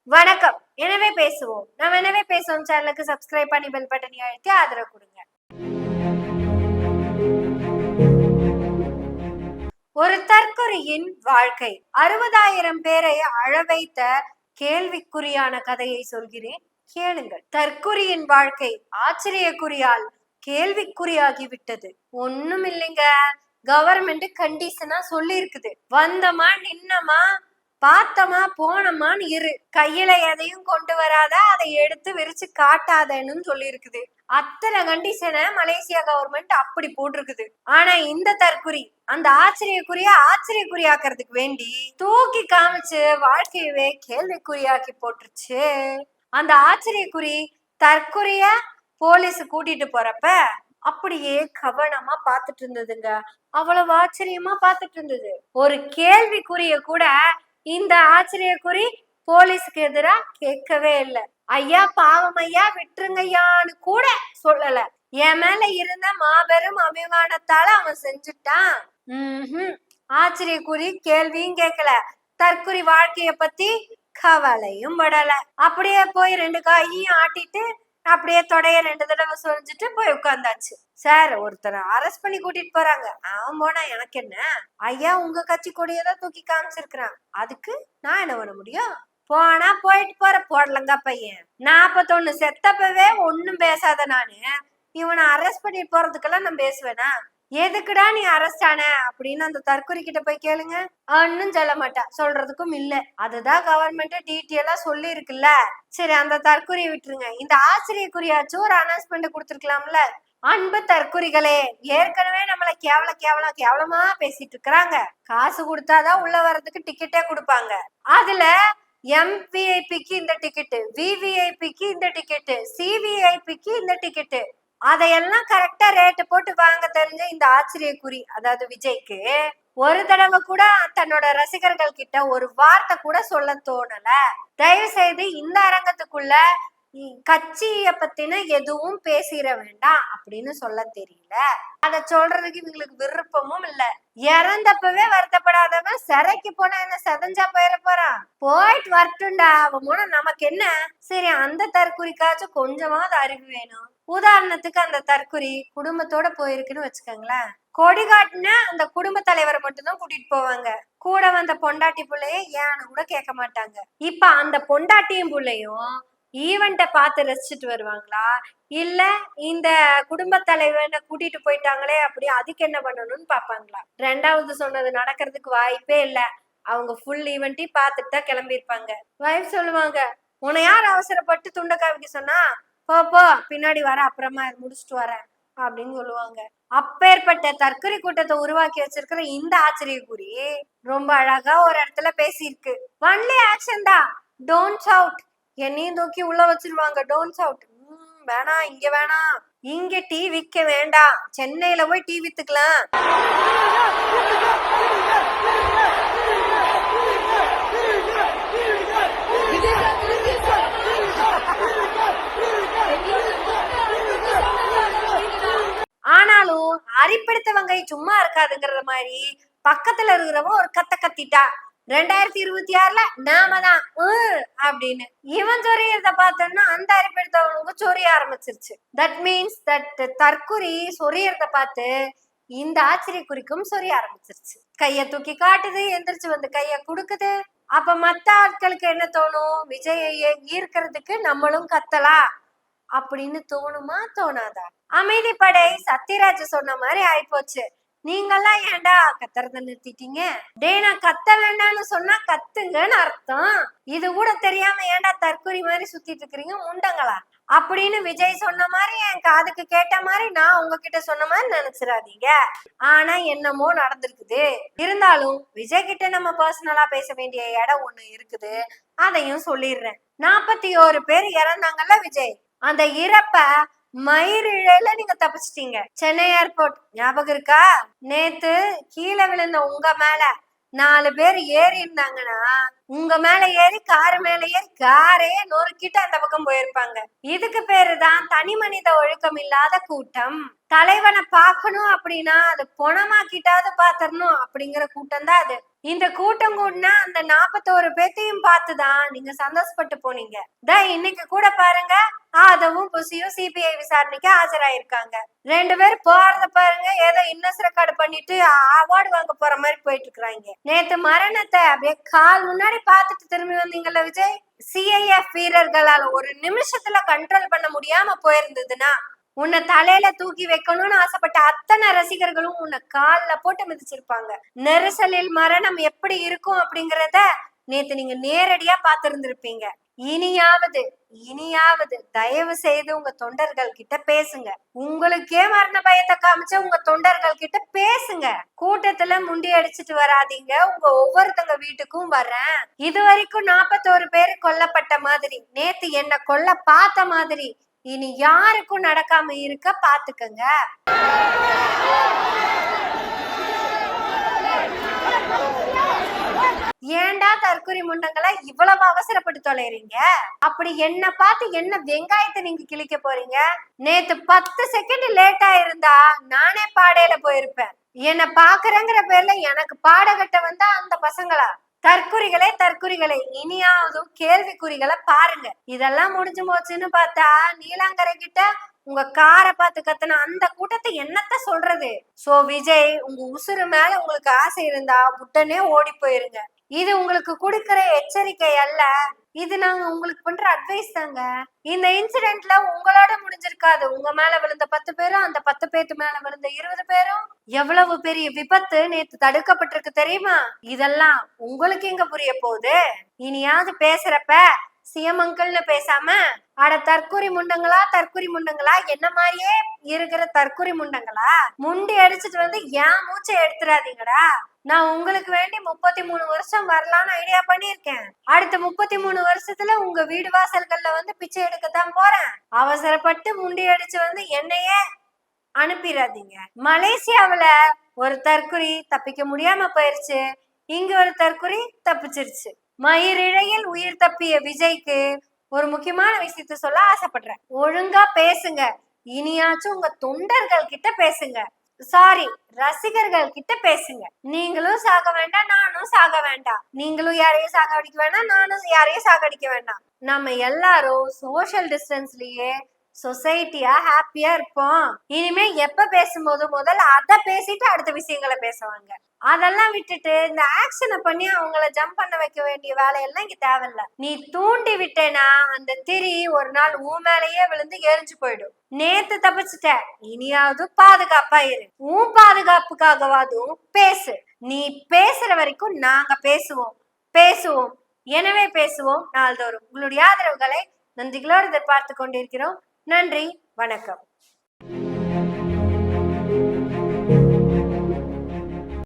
வணக்கம். எனவே பேசுவோம். நம்ம எனவே பேசுவோம் சேனலுக்கு சப்ஸ்கிரைப் பண்ணி பெல் பட்டனை அழுத்தி ஆதரவு கொடுங்க. ஒரு தற்கொலையின் வாழ்க்கை 60,000 பேரை அழ வைத்த கேள்விக்குறியான கதையை சொல்கிறேன், கேளுங்கள். தற்கொலையின் வாழ்க்கை ஆச்சரியக்குறியால் கேள்விக்குறியாகி விட்டது. ஒண்ணும் இல்லைங்க, கவர்மெண்ட் கண்டிஷனா சொல்லி இருக்குது. வந்தமா நின்னமா பார்த்தமா போனமான்னு இரு, கையில எதையும் கொண்டு வராத, அதை எடுத்து விரிச்சு காட்டாதன்னு சொல்லி இருக்குது. அத்தனை கண்டிஷனை மலேசியா கவர்மெண்ட் அப்படி போட்டிருக்குது. ஆனா இந்த தற்குறி அந்த ஆச்சரியக்குறியாக்குறதுக்கு வேண்டி தூக்கி காமிச்சு வாழ்க்கையவே கேள்விக்குறியாக்கி போட்டுருச்சு. அந்த ஆச்சரியக்குறி தற்குறிய போலீஸ் கூட்டிட்டு போறப்ப அப்படியே கவனமா பாத்துட்டு இருந்ததுங்க. அவ்வளவு ஆச்சரியமா பாத்துட்டு இருந்தது. ஒரு கேள்விக்குறிய கூட இந்த ஆச்சரியக்குறி போலீஸுக்கு எதிரா கேட்கவே இல்லை. ஐயா பாவம் ஐயா விட்டுருங்கய்யான்னு கூட சொல்லல. என் மேல இருந்த மாபெரும் அபிமானத்தால அவன் செஞ்சுட்டான். ஆச்சரியக்குறி கேள்வியும் கேட்கல, தற்குறி வாழ்க்கைய பத்தி கவலையும் படல. அப்படியே போய் 2 கையும் ஆட்டிட்டு அப்படியே தொடைய 2 தடவை சொல்லிச்சுட்டு போய் உட்கார்ந்தாச்சு. சார், ஒருத்தரை அரெஸ்ட் பண்ணி கூட்டிட்டு போறாங்க. அவன் போனா எனக்கு என்ன? ஐயா உங்க கட்சி கொடியதான் தூக்கி காமிச்சிருக்கிறான், அதுக்கு நான் என்ன பண்ண முடியும்? போனா போயிட்டு போடலங்க பையன். 41 செத்தப்பவே ஒண்ணும் பேசாத நானு இவனை அரெஸ்ட் பண்ணிட்டு போறதுக்கெல்லாம் நான் பேசுவேனா? எதுக்குடா நீ அரெஸ்ட் ஆன அப்படின்னு அந்த தற்கொலை கிட்ட போய் கேளுங்க, ஒன்னும் சொல்ல மாட்டா, சொல்றதுக்கும் இல்ல. அதுதான் கவர்மெண்ட் டீட்டெயிலா சொல்லி இருக்குல்ல. சரி, அந்த தற்கொலையை விட்டுருங்க. இந்த ஆச்சரியக்குறியாச்சும் ஒரு அனௌன்ஸ்மெண்ட் கொடுத்துருக்கலாம்ல. அன்பு தற்குறிகளே, ஏற்கனவே நம்மள கேவலமா பேசிட்டு இருக்கிறாங்க. காசு கொடுத்தாதான் உள்ள வர்றதுக்கு டிக்கெட்டே கொடுப்பாங்க. அதுல எம்விஐபிக்கு இந்த டிக்கெட்டு, விவிஐபிக்கு இந்த டிக்கெட்டு, சிவிஐபிக்கு இந்த டிக்கெட்டு, அதையெல்லாம் கரெக்டா ரேட்டு போட்டு வாங்க தெரிஞ்ச இந்த ஆச்சரியக்குறி அதாவது விஜய்க்கு ஒரு தடவை கூட தன்னோட ரசிகர்கள் கிட்ட ஒரு வார்த்தை கூட சொல்ல தோணல. தயவு செய்து இந்த அரங்கத்துக்குள்ள கட்சிய பத்தின எதுவும் பேசிட வேண்டாம் அப்படின்னு சொல்ல தெரியல. அத சொல்றதுக்கு இவங்களுக்கு விருப்பமும் இல்ல. இறந்தப்பவே வருத்தப்படாதவன் சிறைக்கு போனா என்ன செதஞ்சா போயிட போறான்? போயிட்டு வரட்டும்டா, அவன் போன நமக்கு என்ன? சரி, அந்த தற்குறிக்காச்சும் கொஞ்சமாவது அறிவு வேணும். உதாரணத்துக்கு அந்த தற்குறி குடும்பத்தோட போயிருக்குன்னு வச்சுக்கோங்களேன். கொடி காட்டுன அந்த குடும்ப தலைவரை மட்டும்தான் கூட்டிட்டு போவாங்க. கூட வந்த பொண்டாட்டி பிள்ளைய ஏன்னு கூட கேட்க மாட்டாங்க. இப்ப அந்த பொண்டாட்டியும் பிள்ளையும் ஈவெண்ட்டை பார்த்து ரசிச்சுட்டு வருவாங்களா, இல்ல இந்த குடும்ப தலைவனை கூட்டிட்டு போயிட்டாங்களே அப்படி அதுக்கு என்ன பண்ணணும்னு பாப்பாங்களா? 2வது சொன்னது நடக்கிறதுக்கு வாய்ப்பே இல்ல. அவங்க ஃபுல் ஈவெண்ட்டையும் பார்த்துட்டு தான் கிளம்பியிருப்பாங்க. வைஃப் சொல்லுவாங்க, உன்னை யார் அவசரப்பட்டு துண்டை காவிக்க சொன்னா? போ பின்னாடி வர, அப்புறமா முடிச்சுட்டு வரேன் அப்படின்னு சொல்லுவாங்க. அப்பேற்பட்ட தற்கொலை கூட்டத்தை உருவாக்கி வச்சிருக்கிற இந்த ஆச்சரியக்குறி ரொம்ப அழகா ஒரு இடத்துல பேசியிருக்கு. ஒன்லி ஆக்ஷன் தான், டோன்ட் ஷவுட். என்னையும் தூக்கி உள்ள வச்சிருவாங்க, டோன்ட் ஷவுட். வேணாம், இங்க வேணாம், இங்க டீ விற்க வேண்டாம், சென்னையில போய் டீ வித்துக்கலாம். ஆனாலும் அரிப்படுத்தவங்க சும்மா இருக்காதுங்கிற மாதிரி பக்கத்துல இருக்கிறவன் ஒரு கத்திட்டா, 2026ல நாம தான் அப்படின்னு இவன் சொரியறத பார்த்தோம்னா அந்த அரிப்படுத்தவங்க சொரிய ஆரம்பிச்சிருச்சு. தட் மீன்ஸ் தட் தற்குறி சொரியறத பார்த்து இந்த ஆச்சரியக்குறிக்கும் சொரிய ஆரம்பிச்சிருச்சு. கைய தூக்கி காட்டுது, எந்திரிச்சு வந்து கைய குடுக்குது. அப்ப மத்த ஆட்களுக்கு என்ன தோணும்? விஜயை ஈர்க்கிறதுக்கு நம்மளும் கத்தலாம் அப்படின்னு தோணுமா தோணாதா? அமைதிப்படை சத்யராஜ் சொன்ன மாதிரி ஆயிப்போச்சு. நீங்கெல்லாம் ஏன்டா கத்துறத நிறுத்திட்டீங்க? நான் கத்த வேண்டாம்னு சொன்னா கத்துங்கன்னு அர்த்தம். இது கூட தெரியாம ஏன்டா தற்கொலை மாதிரி சுத்திட்டு இருக்கிறீங்க முண்டங்களா அப்படின்னு விஜய் சொன்ன மாதிரி என் காதுக்கு கேட்ட மாதிரி நான் உங்ககிட்ட சொன்ன மாதிரி நினைச்சிடாதீங்க. ஆனா என்னமோ நடந்திருக்குது. இருந்தாலும் விஜய் கிட்ட நம்ம பர்சனலா பேச வேண்டிய இடம் ஒண்ணு இருக்குது, அதையும் சொல்லிடுறேன். 41 பேர் இறந்தாங்கல்ல விஜய், அந்த இறப்ப மயிரிழையில நீங்க தப்பிச்சிட்டீங்க. சென்னை ஏர்போர்ட் ஞாபகம் இருக்கா? நேத்து கீழே விழுந்த உங்க மேல 4 பேர் ஏறி இருந்தாங்கன்னா உங்க மேல ஏறி காரு மேல ஏறி காரையே நொறுக்கிட்டு அந்த பக்கம் போயிருப்பாங்க. இதுக்கு பேருதான் தனி மனித ஒழுக்கம் இல்லாத கூட்டம். தலைவனை பார்க்கணும் அப்படின்னா அது பொணமாக்கிட்டாவது பாத்திரணும் அப்படிங்கிற கூட்டம் தான் அது. இந்த கூட்டம் கூடனா அந்த 41 பேத்தையும் பார்த்துதான் நீங்க சந்தோஷப்பட்டு போனீங்க. இன்னைக்கு கூட பாருங்க, ஆதவும் புசியும் சிபிஐ விசாரணைக்கு ஆஜராயிருக்காங்க. 2 பேரும் போறத பாருங்க, ஏதோ இன்னஸ் ரெக்கார்டு பண்ணிட்டு அவார்டு வாங்க போற மாதிரி போயிட்டு இருக்காங்க. நேத்து மரணத்தை அப்படியே கால் முன்னாடி பார்த்துட்டு திரும்பி வந்தீங்கல்ல விஜய். சிஐஎஃப் வீரர்களால ஒரு நிமிஷத்துல கண்ட்ரோல் பண்ண முடியாம போயிருந்ததுன்னா உன்னை தலையில தூக்கி வைக்கணும்னு ஆசைப்பட்ட அத்தனை ரசிகர்களும் உன்னை கால்ல போட்டு மிதிச்சிருப்பாங்க. நெரிசலில் மரணம் எப்படி இருக்கும் அப்படிங்கறத நேத்து நீங்க நேரடியா பார்த்திருந்திருப்பீங்க. இனியாவது தயவு செய்து உங்க தொண்டர்கள் கிட்ட பேசுங்க. உங்களுக்கே மரண பயத்தை காமிச்ச உங்க தொண்டர்கள் கிட்ட பேசுங்க. கூட்டத்துல முண்டி அடிச்சுட்டு வராதீங்க. உங்க ஒவ்வொருத்தங்க வீட்டுக்கும் வர்றேன். இது வரைக்கும் 41 பேர் கொல்லப்பட்ட மாதிரி, நேத்து என்ன கொல்ல பார்த்த மாதிரி இனி யாருக்கும் நடக்காம இருக்க பாத்துக்கங்க. ஏண்டா தற்கொலை முண்டங்களை இவ்வளவு அவசரப்பட்டு தொலைறீங்க? அப்படி என்ன பார்த்து என்ன வெங்காயத்தை நீங்க கிழிக்க போறீங்க? நேத்து 10 செகண்ட் லேட்டா இருந்தா நானே பாடையில போயிருப்பேன். என்ன பாக்குறேங்கிற பேர்ல எனக்கு பாடகட்ட வந்தா அந்த பசங்களா? தற்குறிகளே இனியாவது கேள்விக்குறிகளை பாருங்க. இதெல்லாம் முடிஞ்சு போச்சுன்னு பார்த்தா நீலாங்கரை கிட்ட உங்க காரை பார்த்து கத்துன அந்த கூட்டத்தை என்னத்த சொல்றது? சோ விஜய், உங்க உசுறு மேல உங்களுக்கு ஆசை இருந்தா உடனே ஓடி போயிருங்க. இது உங்களுக்கு கொடுக்கிற எச்சரிக்கை அல்ல, இது நாங்க உங்களுக்கு பண்ற அட்வைஸ் தாங்க. இந்த இன்சிடென்ட்ல உங்களோட முடிஞ்சிருக்காது. உங்க மேல விழுந்த 10 பேரும், அந்த 10 பேத்து மேல விழுந்த 20 பேரும். எவ்வளவு பெரிய விபத்து நேத்து தடுக்கப்பட்டிருக்கு தெரியுமா? இதெல்லாம் உங்களுக்கு எங்க புரிய போகுது? இனியாவது பேசுறப்ப சிஎம் அங்கிள்னு பேசாம அட தற்குறி முண்டங்களா என்ன மாதிரியே இருக்கிற தற்குறி முண்டங்களா, முண்டி அடிச்சுட்டு வந்து ஏன் மூச்சை எடுத்துறாதீங்கடா. நான் உங்களுக்கு வேண்டி 33 வருஷம் வரலான்னு ஐடியா பண்ணிருக்கேன். அடுத்த 33 வருஷத்துல உங்க வீடு வாசல்கள்ல வந்து பிச்சை எடுக்கத்தான் போறேன். அவசரப்பட்டு முண்டி அடிச்சு வந்து என்னையே அனுப்பிடாதீங்க. மலேசியாவுல ஒரு தற்குறி தப்பிக்க முடியாம போயிருச்சு, இங்க ஒரு தற்குறி தப்பிச்சிருச்சு. மயிரிழையில் உயிர் தப்பிய விஜய்க்கு ஒரு முக்கியமான விஷயத்த சொல்ல ஆசைப்படுறேன். ஒழுங்கா பேசுங்க. இனியாச்சும் உங்க தொண்டர்கள் கிட்ட பேசுங்க. சாரி, ரசிகர்கள் கிட்ட பேசுங்க. நீங்களும் சாக வேண்டாம், நானும் சாக வேண்டாம். நீங்களும் யாரையும் சாகடிக்க வேண்டாம், நானும் யாரையும் சாகடிக்க வேண்டாம். நம்ம எல்லாரும் சோசியல் டிஸ்டன்ஸ்லயே சொசைட்டியா ஹாப்பியா இருப்போம். இனிமே எப்ப பேசும்போது முதல்ல அதை பேசிட்டு அடுத்த விஷயங்களை பேசுவாங்க. அதெல்லாம் விட்டுட்டு இந்த ஆக்ஷனை பண்ணி அவங்கள ஜம்ப் பண்ண வைக்க வேண்டிய வேலையெல்லாம் இங்க தேவையில்ல. நீ தூண்டி விட்டேனா அந்த திரி ஒரு நாள் உன் மேலேயே விழுந்து எரிஞ்சு போயிடும். நேத்து தப்பிச்சுட்ட, இனியாவது பாதுகாப்பா இரு. உன் பாதுகாப்புக்காகவாதும் பேசு. நீ பேசுற வரைக்கும் நாங்க பேசுவோம். எனவே பேசுவோம் நாள்தோறும். உங்களுடைய ஆதரவுகளை நன்றிகளோடு எதிர்பார்த்து கொண்டிருக்கிறோம். நன்றி, வணக்கம்.